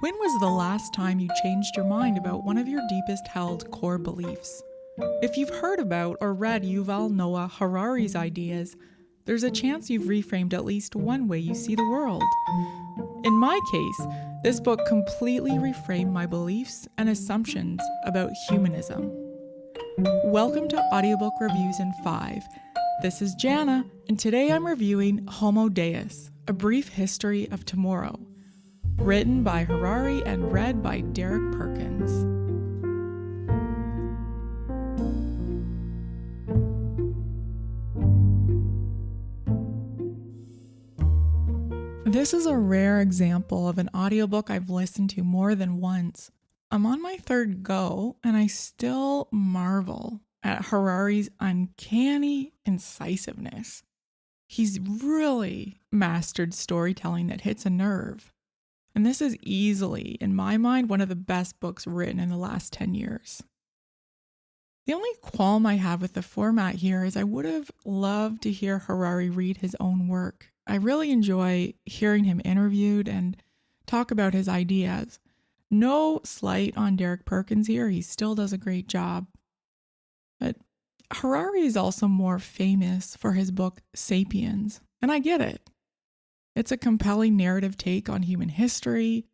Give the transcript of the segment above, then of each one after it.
When was the last time you changed your mind about one of your deepest held core beliefs? If you've heard about or read Yuval Noah Harari's ideas, there's a chance you've reframed at least one way you see the world. In my case, this book completely reframed my beliefs and assumptions about humanism. Welcome to Audiobook Reviews in 5. This is Jana, and today I'm reviewing Homo Deus, A Brief History of Tomorrow, written by Harari and read by Derek Perkins. This is a rare example of an audiobook I've listened to more than once. I'm on my third go, and I still marvel at Harari's uncanny incisiveness. He's really mastered storytelling that hits a nerve. And this is easily, in my mind, one of the best books written in the last 10 years. The only qualm I have with the format here is I would have loved to hear Harari read his own work. I really enjoy hearing him interviewed and talk about his ideas. No slight on Derek Perkins here, he still does a great job. But Harari is also more famous for his book Sapiens, and I get it. It's a compelling narrative take on human history,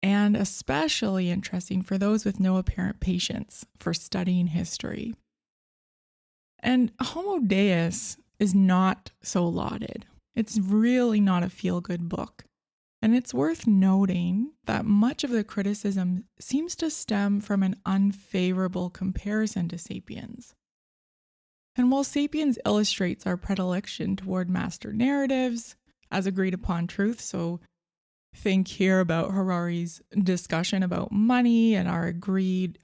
and especially interesting for those with no apparent patience for studying history. And Homo Deus is not so lauded. It's really not a feel-good book. And it's worth noting that much of the criticism seems to stem from an unfavorable comparison to Sapiens. And while Sapiens illustrates our predilection toward master narratives as agreed upon truth, so think here about Harari's discussion about money and our agreed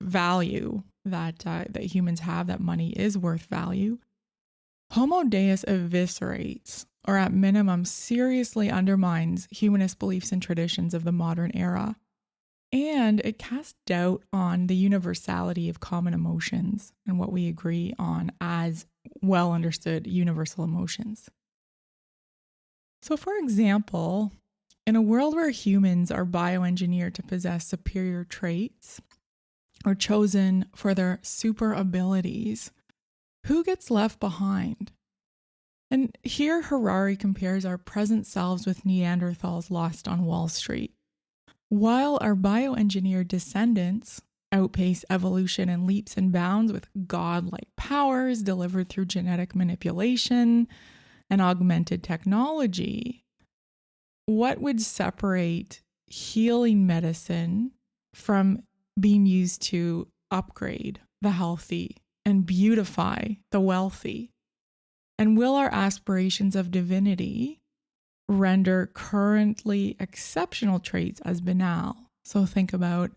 value that humans have, that money is worth value, Homo Deus eviscerates, or at minimum seriously undermines, humanist beliefs and traditions of the modern era. And it casts doubt on the universality of common emotions and what we agree on as well understood universal emotions. So, for example, in a world where humans are bioengineered to possess superior traits or chosen for their super abilities, who gets left behind? And here Harari compares our present selves with Neanderthals lost on Wall Street. While our bioengineered descendants outpace evolution in leaps and bounds with godlike powers delivered through genetic manipulation and augmented technology, what would separate healing medicine from being used to upgrade the healthy and beautify the wealthy? And will our aspirations of divinity render currently exceptional traits as banal? So think about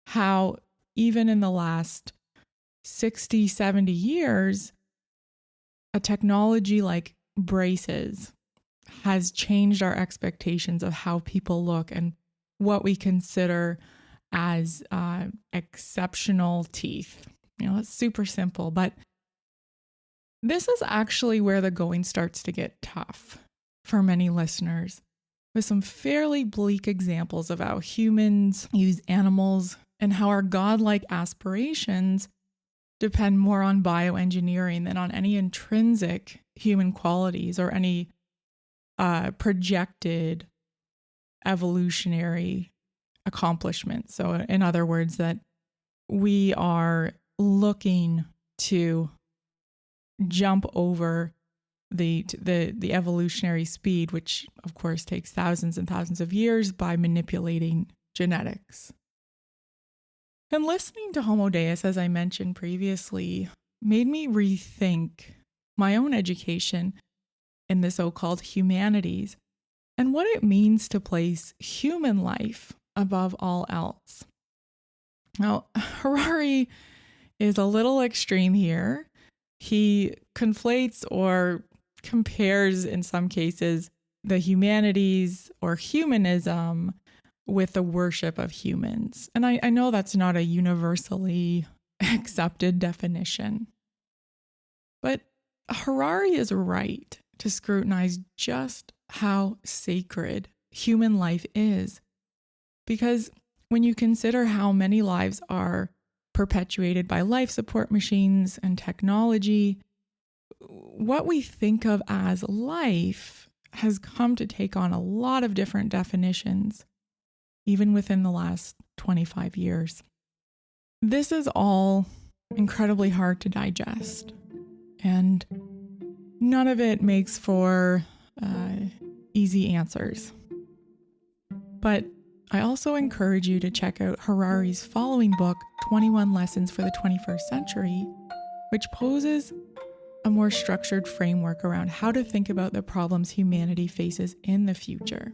how even in the last 60, 70 years, a technology like braces has changed our expectations of how people look and what we consider as exceptional teeth. It's super simple, but this is actually where the going starts to get tough for many listeners, with some fairly bleak examples of how humans use animals and how our godlike aspirations depend more on bioengineering than on any intrinsic human qualities or any projected evolutionary accomplishments. So in other words, that we are looking to jump over the evolutionary speed, which of course takes thousands and thousands of years, by manipulating genetics. And listening to Homo Deus, as I mentioned previously, made me rethink my own education in the so-called humanities and what it means to place human life above all else. Now, Harari is a little extreme here. He conflates or compares, in some cases, the humanities or humanism with the worship of humans. And I know that's not a universally accepted definition. But Harari is right to scrutinize just how sacred human life is, Because when you consider how many lives are perpetuated by life support machines and technology, what we think of as life has come to take on a lot of different definitions, even within the last 25 years. This is all incredibly hard to digest, and none of it makes for easy answers. But I also encourage you to check out Harari's following book, 21 Lessons for the 21st Century, which poses a more structured framework around how to think about the problems humanity faces in the future.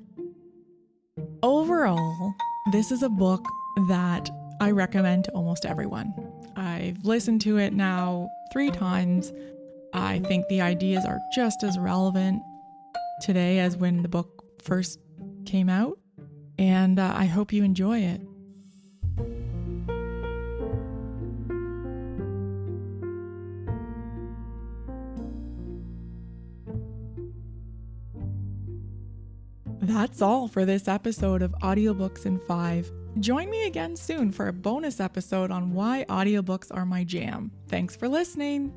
Overall, this is a book that I recommend to almost everyone. I've listened to it now 3 times. I think the ideas are just as relevant today as when the book first came out, and I hope you enjoy it. That's all for this episode of Audiobooks in 5. Join me again soon for a bonus episode on why audiobooks are my jam. Thanks for listening.